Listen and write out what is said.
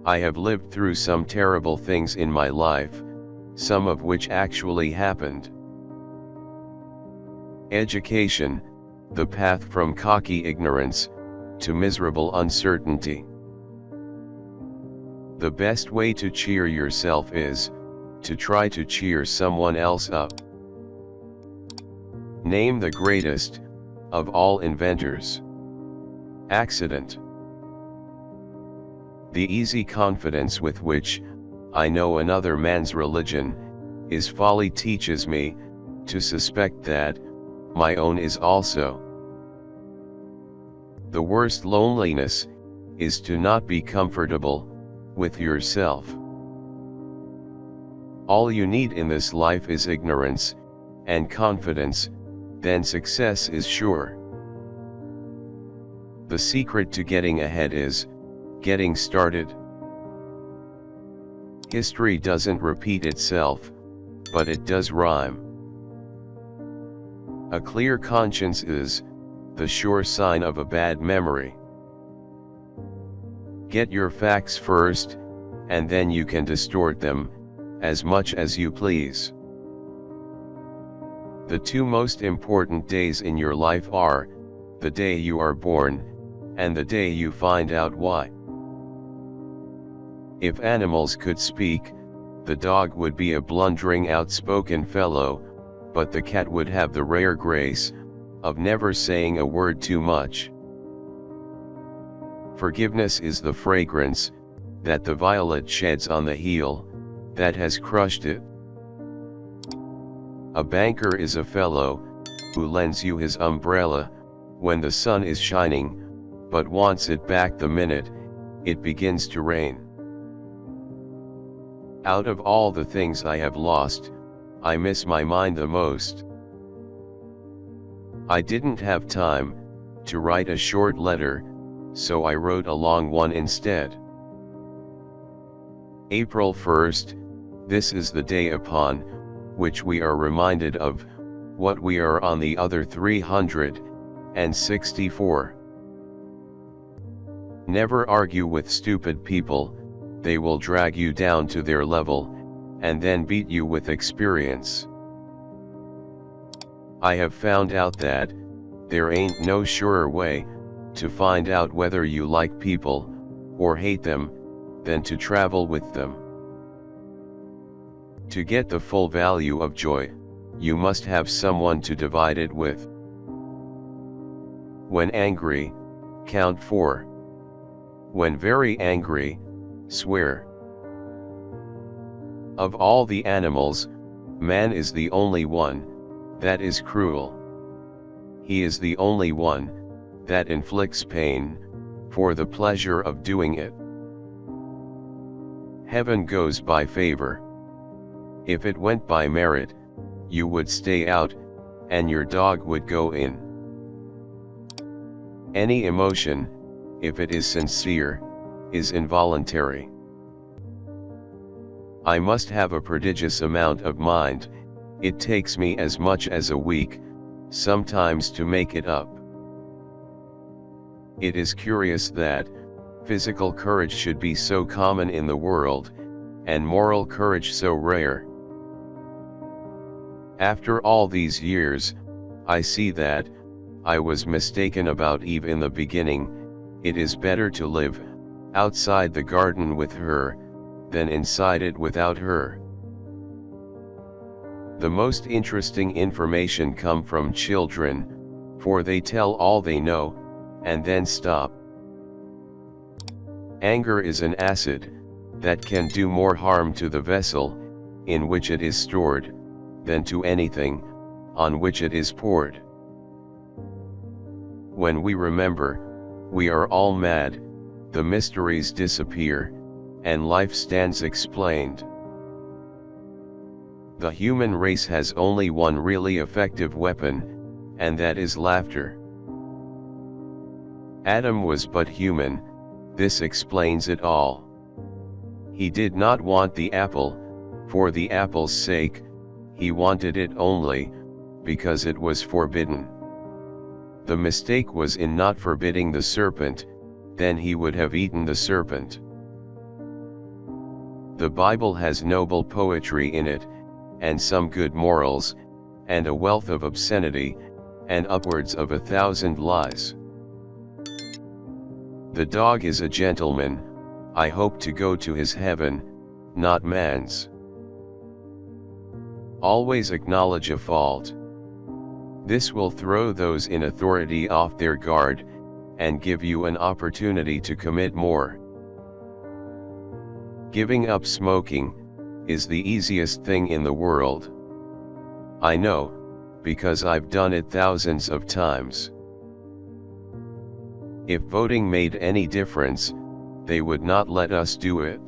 I have lived through some terrible things in my life, some of which actually happened. Education, the path from cocky ignorance to miserable uncertainty. The best way to cheer yourself is to try to cheer someone else up. Name the greatest of all inventors. Accident. The easy confidence with which I know another man's religion is folly teaches me to suspect that my own is also. The worst loneliness is to not be comfortable with yourself. All you need in this life is ignorance and confidence, then success is sure. The secret to getting ahead is getting started. History doesn't repeat itself, but it does rhyme. A clear conscience is the sure sign of a bad memory. Get your facts first, and then you can distort them as much as you please. The two most important days in your life are the day you are born and the day you find out why. If animals could speak, the dog would be a blundering, outspoken fellow, but the cat would have the rare grace of never saying a word too much. Forgiveness is the fragrance that the violet sheds on the heel that has crushed it. A banker is a fellow who lends you his umbrella when the sun is shining, but wants it back the minute it begins to rain. Out of all the things I have lost, I miss my mind the most. I didn't have time to write a short letter, so I wrote a long one instead. April 1st, this is the day upon which we are reminded of what we are on the other 364. Never argue with stupid people, they will drag you down to their level, and then beat you with experience. I have found out that there ain't no surer way to find out whether you like people or hate them than to travel with them. To get the full value of joy, you must have someone to divide it with. When angry, count 4. When very angry, swear. Of all the animals, man is the only one that is cruel. He is the only one that inflicts pain for the pleasure of doing it. Heaven goes by favor. If it went by merit, you would stay out, and your dog would go in. Any emotion, if it is sincere, is involuntary. I must have a prodigious amount of mind, it takes me as much as a week, sometimes to make it up. It is curious that physical courage should be so common in the world, and moral courage so rare. After all these years, I see that I was mistaken about Eve in the beginning. It is better to live outside the garden with her than inside it without her. The most interesting information come from children, for they tell all they know, and then stop. Anger is an acid that can do more harm to the vessel in which it is stored than to anything on which it is poured. When we remember we are all mad, the mysteries disappear, and life stands explained. The human race has only one really effective weapon, and that is laughter. Adam was but human, this explains it all. He did not want the apple for the apple's sake, he wanted it only because it was forbidden. The mistake was in not forbidding the serpent, then he would have eaten the serpent. The Bible has noble poetry in it, and some good morals, and a wealth of obscenity, and upwards of 1,000 lies. The dog is a gentleman, I hope to go to his heaven, not man's. Always acknowledge a fault. This will throw those in authority off their guard, and give you an opportunity to commit more. Giving up smoking is the easiest thing in the world. I know, because I've done it thousands of times. If voting made any difference, they would not let us do it.